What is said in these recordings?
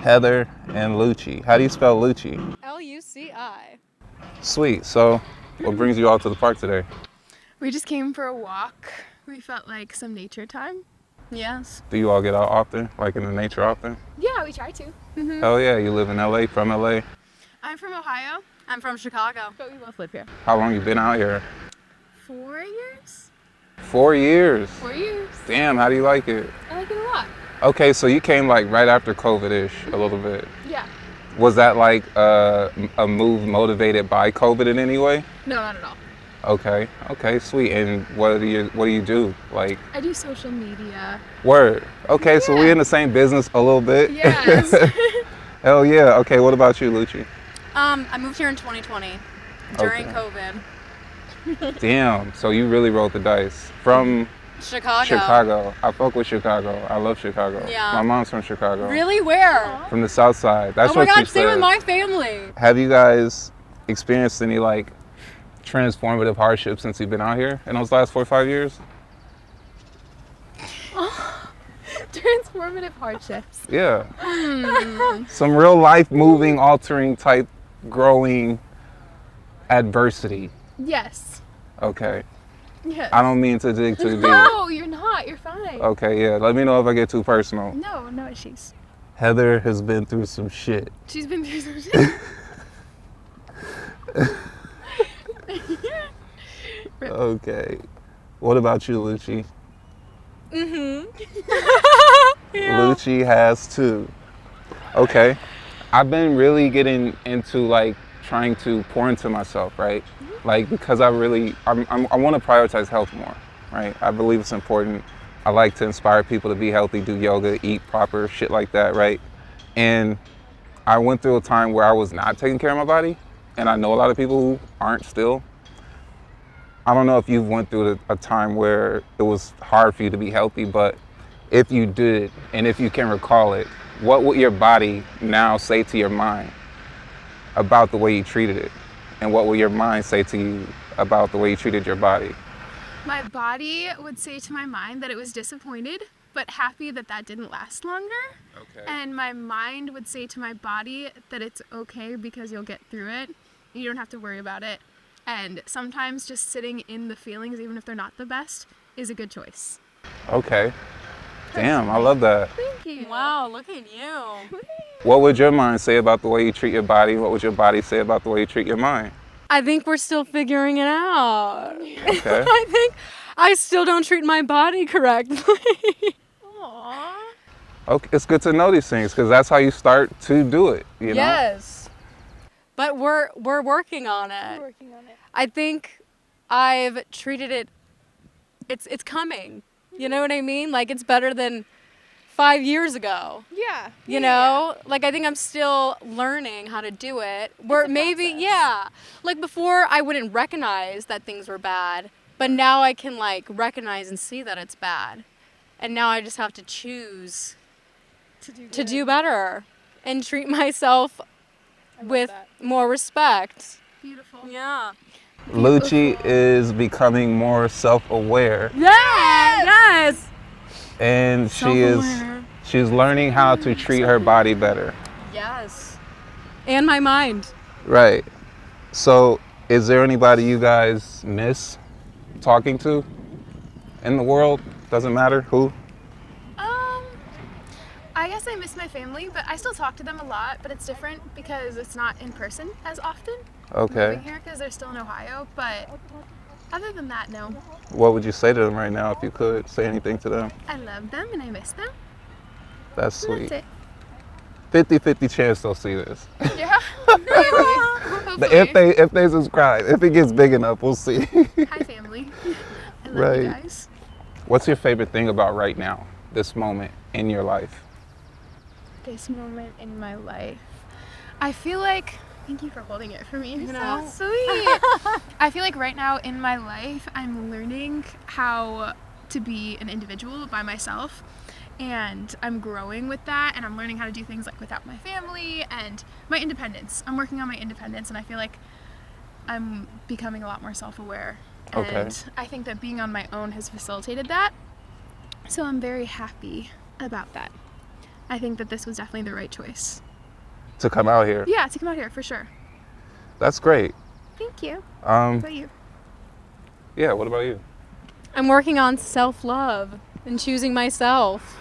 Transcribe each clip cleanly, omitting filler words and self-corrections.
Heather and Luci. How do you spell Luci? Luci. Sweet. So, what brings you all to the park today? We just came for a walk. We felt like some nature time. Yes. Do you all get out often? Like in the nature often? Yeah, we try to. Hell yeah. You live in LA, from LA. I'm from Ohio, I'm from Chicago. but we both live here. How long you been out here? 4 years? 4 years. 4 years. Damn, how do you like it? I like it a lot. Okay, so you came like right after COVID-ish a little bit. Yeah. Was that like a move motivated by COVID in any way? No, not at all. Okay, sweet. And what do you do? Like, I do social media. word. Okay, so Yeah. we're in the same business a little bit. Yes. Hell yeah. Okay, what about you, Luci? I moved here in 2020 during Okay. COVID. Damn. So you really rolled the dice from Chicago. I fuck with Chicago. I love Chicago. Yeah. My mom's from Chicago. Really? Where? From the South Side. That's Oh my what she God, same said. with my family. Have you guys experienced any like transformative hardships since you've been out here in those last 4 or 5 years? Transformative hardships. Yeah. Some real life moving, altering type growing adversity. Yes. Okay. Yes. I don't mean to dig too deep. No, you're not. You're fine. Okay, yeah. Let me know if I get too personal. No issues. Heather has been through some shit. She's been through some shit. Okay. What about you, Luci? Luci has too. Okay. I've been really getting into like trying to pour into myself, right? Like because I want to prioritize health more, right? I believe it's important. I like to inspire people to be healthy, do yoga, eat proper, shit like that, right? And I went through a time where I was not taking care of my body, and I know a lot of people who aren't still. I don't know if you've went through a time where it was hard for you to be healthy, but if you did, and if you can recall it, what would your body now say to your mind about the way you treated it? And what will your mind say to you about the way you treated your body? My body would say to my mind that it was disappointed, but happy that that didn't last longer. Okay. And my mind would say to my body that it's okay because you'll get through it. You don't have to worry about it. And sometimes just sitting in the feelings, even if they're not the best, is a good choice. Okay. Damn, I love that. Thank you. Wow, look at you. What would your mind say about the way you treat your body? What would your body say about the way you treat your mind? I think we're still figuring it out. Okay. I think I still don't treat my body correctly. Aww. Okay, it's good to know these things because that's how you start to do it, you know? Yes. But we're working on it. Working on it. I think I've treated it, it's coming. You know what I mean? Like it's better than 5 years ago. Yeah. You know? Like I think I'm still learning how to do it. Where maybe, process. yeah. Like before I wouldn't recognize that things were bad. But now I can like recognize and see that it's bad. And now I just have to choose to do better and treat myself with that. more respect. Beautiful. Yeah. Luci is becoming more self-aware, Yes. and Self-aware. she's learning how to treat her body better. Yes. And my mind. Right. So, is there anybody you guys miss talking to in the world? Doesn't matter who. I guess I miss my family, but I still talk to them a lot, but it's different because it's not in person as often. Okay. Moving here because they're still in Ohio, but other than that, no. What would you say to them right now if you could say anything to them? I love them and I miss them. That's So sweet. that's 50-50 chance they'll see this. it. Yeah. Maybe. Hopefully. If they subscribe, if it gets big enough, we'll see. Hi, family. I love Right. you guys. What's your favorite thing about right now, this moment in your life? This moment in my life. I feel like, thank you for holding it for me. You're so sweet. I feel like right now in my life, I'm learning how to be an individual by myself. And I'm growing with that, and I'm learning how to do things like without my family and my independence. I'm working on my independence, and I feel like I'm becoming a lot more self-aware. Okay. And I think that being on my own has facilitated that. So I'm very happy about that. I think that this was definitely the right choice. To come out here. Yeah, to come out here for sure. That's great. Thank you. What about you? Yeah, what about you? I'm working on self-love and choosing myself.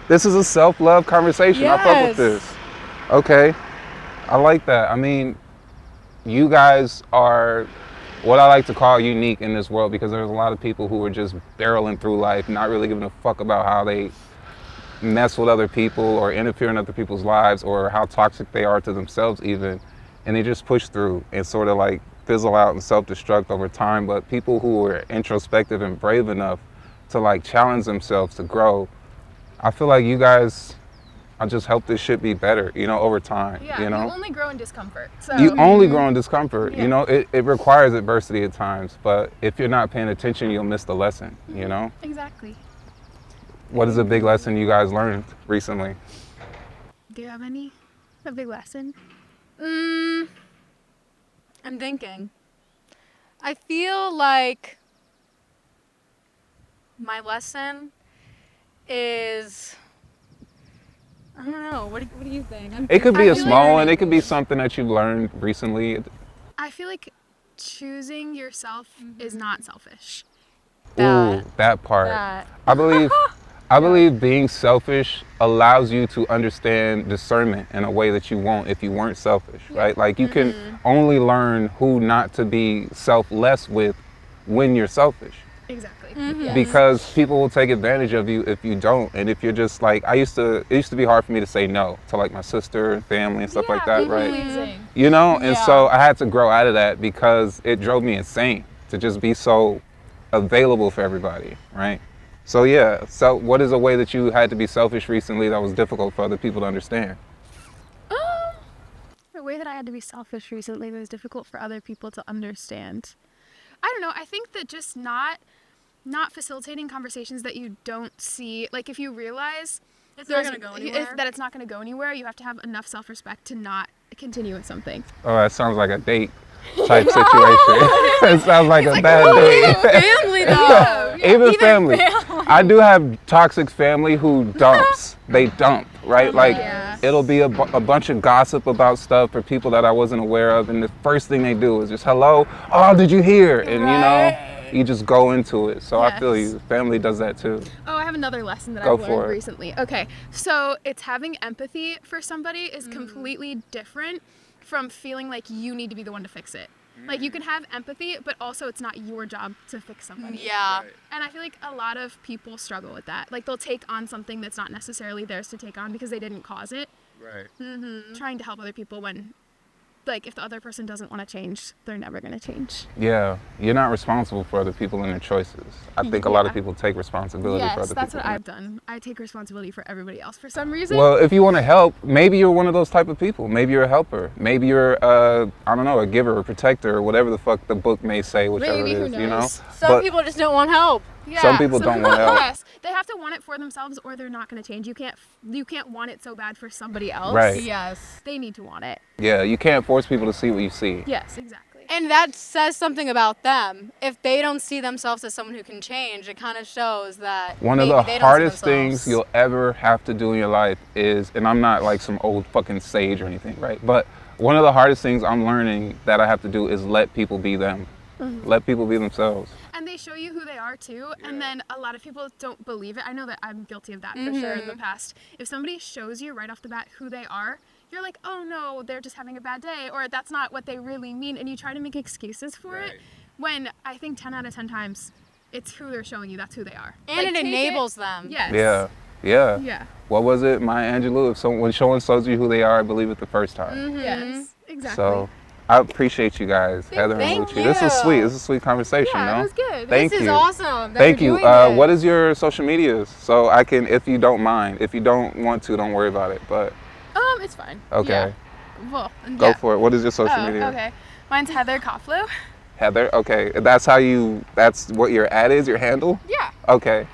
This is a self-love conversation. I fuck with Yes. this. Okay. I like that. I mean, you guys are what I like to call unique in this world, because there's a lot of people who are just barreling through life, not really giving a fuck about how they mess with other people or interfere in other people's lives or how toxic they are to themselves even. And they just push through and sort of like fizzle out and self-destruct over time. But people who are introspective and brave enough to like challenge themselves to grow, I feel like you guys, I just help this shit be better, you know, over time. Yeah, you know, you only grow in discomfort. So you only grow in discomfort. Yeah. You know, it requires adversity at times, but if you're not paying attention, you'll miss the lesson, you know? Exactly. What is a big lesson you guys learned recently? Do you have any? A big lesson? I'm thinking. I feel like my lesson is, I don't know. What do you think? It could be a feel small like- one. It could be something that you've learned recently. I feel like choosing yourself is not selfish. Ooh, that part. That. I believe being selfish allows you to understand discernment in a way that you won't if you weren't selfish, right? Like you can only learn who not to be selfless with when you're selfish. Exactly. Because people will take advantage of you if you don't. And if you're just like, it used to be hard for me to say no to like my sister and family and stuff like that, right? Pleasing. You know? And Yeah. so I had to grow out of that because it drove me insane to just be so available for everybody, right? So yeah, so what is a way that you had to be selfish recently that was difficult for other people to understand? The way that I had to be selfish recently was difficult for other people to understand. I don't know. I think that just not facilitating conversations that you don't see. Like if you realize It's not gonna go anywhere. that it's not going to go anywhere, you have to have enough self-respect to not continue with something. Oh, that sounds like a date type situation. It sounds like a bad date. Family though. Even family. I do have toxic family who dumps. They dump, right? Like Yeah. it'll be a bunch of gossip about stuff for people that I wasn't aware of, and the first thing they do is just, hello, oh, did you hear? And you know, you just go into it. So I feel Yes. you. Family does that too. Oh, I have another lesson that Go I've for learned it. recently. Okay, so it's having empathy for somebody is completely different from feeling like you need to be the one to fix it. Like you can have empathy, but also it's not your job to fix somebody. Yeah. And I feel like a lot of people struggle with that. Like they'll take on something that's not necessarily theirs to take on because they didn't cause it. Right. Trying to help other people when, like, if the other person doesn't want to change, they're never going to change. Yeah, you're not responsible for other people and their choices. I think a lot of Yeah. people take responsibility for Yes, other that's people. what I've done. I take responsibility for everybody else for some reason. Well, if you want to help, maybe you're one of those type of people. Maybe you're a helper. Maybe you're, I don't know, a giver, a protector, or whatever the fuck the book may say, whichever Maybe, it who is, you know? knows? Some But people just don't want help. Yeah, some people don't want help. Yes, they have to want it for themselves, or they're not going to change. You can't want it so bad for somebody else. Right. Yes. They need to want it. Yeah, you can't force people to see what you see. Yes, exactly. And that says something about them. If they don't see themselves as someone who can change, it kind of shows that One of maybe the they don't see hardest themselves. things you'll ever have to do in your life is, and I'm not like some old fucking sage or anything, right? But one of the hardest things I'm learning that I have to do is let people be them. Let people be themselves. And they show you who they are too, and then a lot of people don't believe it. I know that I'm guilty of that for sure in the past. If somebody shows you right off the bat who they are, you're like, oh no, they're just having a bad day, or that's not what they really mean, and you try to make excuses for it, when I think 10 out of 10 times, it's who they're showing you, that's who they are. And Like, it take enables them. Yes. Yeah. Yeah. What was it, Maya Angelou? When someone shows you who they are, I believe it the first time. Yes. Exactly. So I appreciate you guys, Heather and Thank Luci. This was you. sweet. This is a sweet conversation, yeah, no? it was good. Thank This is you. awesome. that Thank you're you. doing What this. is your social medias? So I can, if you don't mind. If you don't want to, don't worry about it. But It's fine. okay, Yeah. Well, go for it. What is your social Oh, media? okay. Mine's Heather Koflu. Heather. Okay, that's what your ad is, your handle. Yeah. Okay.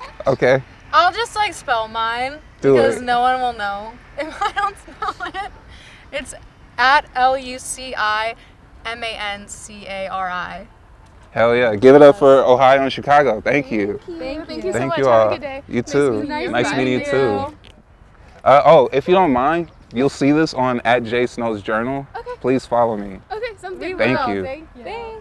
I'll just like spell mine Do because it. no one will know if I don't spell it. It's at LuciMancari. Hell yeah. Give it up for Ohio and Chicago. Thank you. Thank you so Thank much. you Have all. a good day. You too. meeting you. Nice meeting you too. Oh, if you don't mind, you'll see this on @JSnowsJournal. Okay. Please follow me. Okay, sounds good. Thank Will. you. Thank you. Thanks.